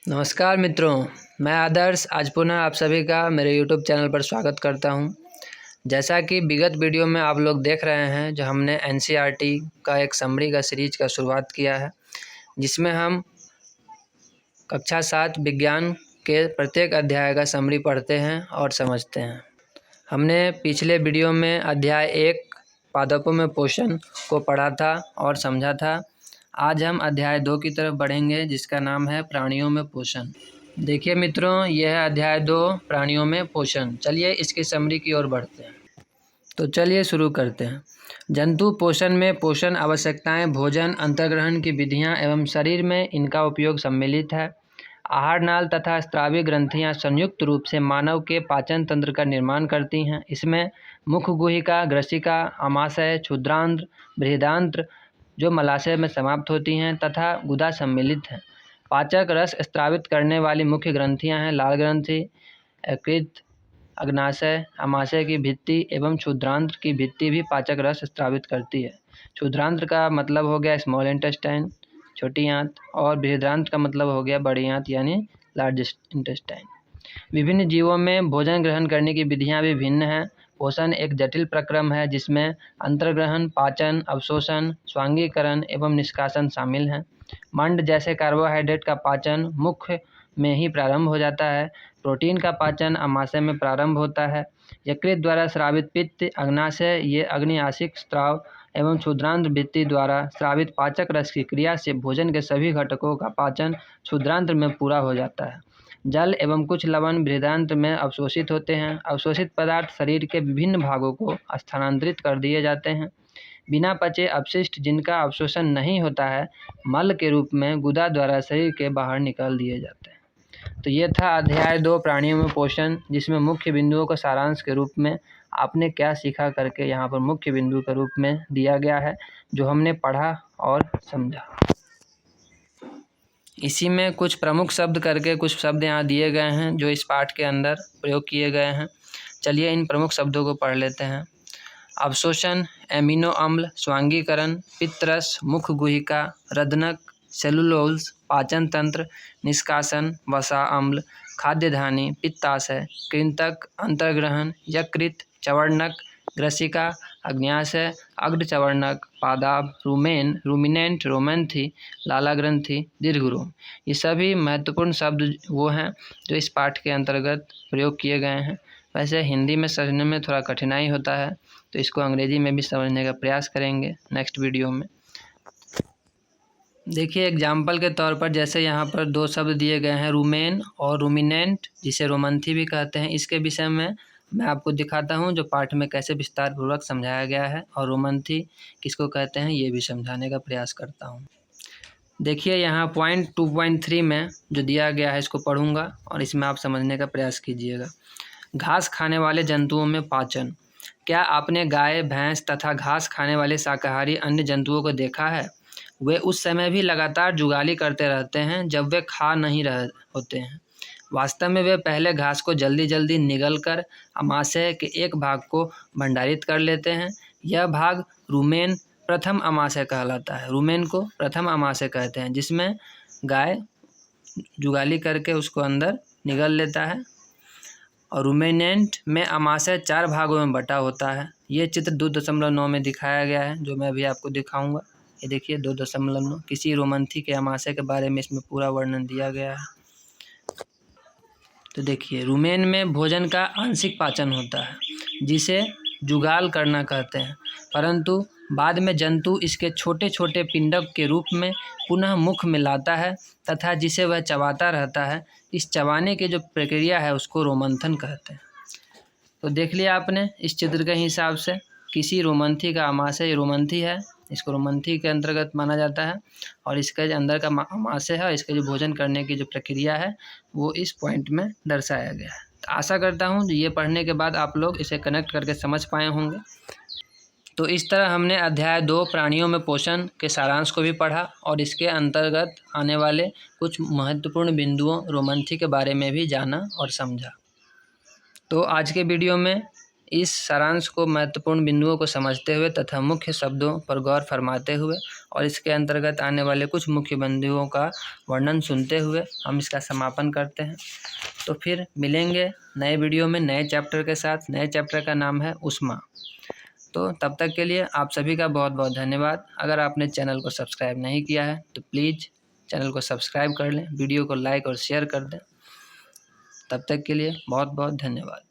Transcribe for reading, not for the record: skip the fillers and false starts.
नमस्कार मित्रों, मैं आदर्श आज पुनः आप सभी का मेरे YouTube चैनल पर स्वागत करता हूं। जैसा कि विगत वीडियो में आप लोग देख रहे हैं, जो हमने NCERT का एक समरी का सीरीज का शुरुआत किया है, जिसमें हम कक्षा 7 विज्ञान के प्रत्येक अध्याय का समरी पढ़ते हैं और समझते हैं। हमने पिछले वीडियो में अध्याय 1 पादपों में पोषण को पढ़ा था और समझा था। आज हम अध्याय 2 की तरफ बढ़ेंगे, जिसका नाम है प्राणियों में पोषण। देखिए मित्रों, यह है अध्याय 2 प्राणियों में पोषण। चलिए इसकी समरी की ओर बढ़ते हैं। तो चलिए शुरू करते हैं। जंतु पोषण में पोषण आवश्यकताएं, भोजन, अंतर्ग्रहण की विधियां एवं शरीर में इनका उपयोग सम्मिलित है। आहार नाल तथा स्रावी ग्रंथियां संयुक्त रूप से मानव के पाचन तंत्र का निर्माण करती हैं। इसमें मुख गुहिका, ग्रसिका, आमाशय, क्षुद्रांत्र, बृहदांत्र जो मलाशय में समाप्त होती हैं तथा गुदा सम्मिलित हैं। पाचक रस स्रावित करने वाली मुख्य ग्रंथियां हैं लाल ग्रंथि, यकृत, अग्नाशय, आमाशय की भित्ति एवं क्षुद्रांत्र की भित्ति भी पाचक रस स्रावित करती है। क्षुद्रांत्र का मतलब हो गया स्मॉल इंटेस्टाइन, छोटी आंत, और बृहदांत्र का मतलब हो गया बड़ी आंत यानी लार्ज इंटेस्टाइन। विभिन्न जीवों में भोजन ग्रहण करने की विधियां भी भिन्न हैं। पोषण एक जटिल प्रक्रम है जिसमें अंतर्ग्रहण, पाचन, अवशोषण, स्वांगीकरण एवं निष्कासन शामिल हैं। मंड जैसे कार्बोहाइड्रेट का पाचन मुख में ही प्रारंभ हो जाता है। प्रोटीन का पाचन आमाशय में प्रारंभ होता है। यकृत द्वारा स्रावित पित्त, अग्नाशय ये अग्न्याशिक स्राव एवं क्षुद्रांत्र भित्ति द्वारा स्रावित पाचक रस की क्रिया से भोजन के सभी घटकों का पाचन क्षुद्रांत्र में पूरा हो जाता है। जल एवं कुछ लवण बृहदांत्र में अवशोषित होते हैं। अवशोषित पदार्थ शरीर के विभिन्न भागों को स्थानांतरित कर दिए जाते हैं। बिना पचे अपशिष्ट जिनका अवशोषण नहीं होता है, मल के रूप में गुदा द्वारा शरीर के बाहर निकाल दिए जाते हैं। तो ये था अध्याय 2 प्राणियों में पोषण, जिसमें मुख्य बिंदुओं को सारांश के रूप में आपने क्या सीखा करके यहाँ पर मुख्य बिंदु के रूप में दिया गया है, जो हमने पढ़ा और समझा। इसी में कुछ प्रमुख शब्द करके कुछ शब्द यहाँ दिए गए हैं जो इस पाठ के अंदर प्रयोग किए गए हैं। चलिए इन प्रमुख शब्दों को पढ़ लेते हैं। अवशोषण, एमिनो अम्ल, स्वांगीकरण, पित्तरस, मुख गुहिका, रदनक, सेलुलोज, पाचन तंत्र, निष्कासन, वसा अम्ल, खाद्यधानी, पित्ताशय, कृंतक, अंतर्ग्रहण, यकृत, चवर्णक, ग्रसिका, अग्न्याशय, अग्रचवर्णक, पादाभ, रूमेन, रूमिनेंट, रोमैंथी, लाला ग्रंथि, दीर्घरोम। ये सभी महत्वपूर्ण शब्द वो हैं जो इस पाठ के अंतर्गत प्रयोग किए गए हैं। वैसे हिंदी में समझने में थोड़ा कठिनाई होता है, तो इसको अंग्रेजी में भी समझने का प्रयास करेंगे नेक्स्ट वीडियो में। देखिए एग्जाम्पल के तौर पर जैसे यहाँ पर 2 शब्द दिए गए हैं, रूमेन और रूमिनेंट, जिसे रोमंथी भी कहते हैं। इसके विषय में मैं आपको दिखाता हूँ जो पाठ में कैसे विस्तार पूर्वक समझाया गया है, और रोमंथी किसको कहते हैं ये भी समझाने का प्रयास करता हूँ। देखिए यहाँ पॉइंट 2.3 में जो दिया गया है इसको पढ़ूंगा और इसमें आप समझने का प्रयास कीजिएगा। घास खाने वाले जंतुओं में पाचन। क्या आपने गाय, भैंस तथा घास खाने वाले शाकाहारी अन्य जंतुओं को देखा है? वे उस समय भी लगातार जुगाली करते रहते हैं जब वे खा नहीं रहे होते हैं। वास्तव में वे पहले घास को जल्दी जल्दी निगल कर आमाशय के एक भाग को भंडारित कर लेते हैं। यह भाग रूमेन प्रथम आमाशय कहलाता है। रूमेन को प्रथम आमाशय कहते हैं, जिसमें गाय जुगाली करके उसको अंदर निगल लेता है। और रूमिनेंट में आमाशय 4 भागों में बटा होता है। ये चित्र 2.9 में दिखाया गया है, जो मैं अभी आपको दिखाऊंगा। ये देखिए 2.9 किसी रोमंथी के आमाशय के बारे में इसमें पूरा वर्णन दिया गया है। तो देखिए रूमेन में भोजन का आंशिक पाचन होता है, जिसे जुगाल करना कहते हैं, परंतु बाद में जंतु इसके छोटे छोटे पिंडक के रूप में पुनः मुख में लाता है तथा जिसे वह चबाता रहता है। इस चबाने की जो प्रक्रिया है उसको रोमंथन कहते हैं। तो देख लिया आपने इस चित्र के हिसाब से, किसी रोमंथी का आमाशय रोमंथी है, इसको रोमंथी के अंतर्गत माना जाता है, और इसके अंदर का आमाशय है, इसके जो भोजन करने की जो प्रक्रिया है वो इस पॉइंट में दर्शाया गया है। तो आशा करता हूँ ये पढ़ने के बाद आप लोग इसे कनेक्ट करके समझ पाए होंगे। तो इस तरह हमने अध्याय 2 प्राणियों में पोषण के सारांश को भी पढ़ा और इसके अंतर्गत आने वाले कुछ महत्वपूर्ण बिंदुओं रोमंथी के बारे में भी जाना और समझा। तो आज के वीडियो में इस सारांश को, महत्वपूर्ण बिंदुओं को समझते हुए तथा मुख्य शब्दों पर गौर फरमाते हुए और इसके अंतर्गत आने वाले कुछ मुख्य बिंदुओं का वर्णन सुनते हुए हम इसका समापन करते हैं। तो फिर मिलेंगे नए वीडियो में नए चैप्टर के साथ। नए चैप्टर का नाम है ऊष्मा। तो तब तक के लिए आप सभी का बहुत बहुत धन्यवाद। अगर आपने चैनल को सब्सक्राइब नहीं किया है तो प्लीज़ चैनल को सब्सक्राइब कर लें, वीडियो को लाइक और शेयर कर दें। तब तक के लिए बहुत बहुत धन्यवाद।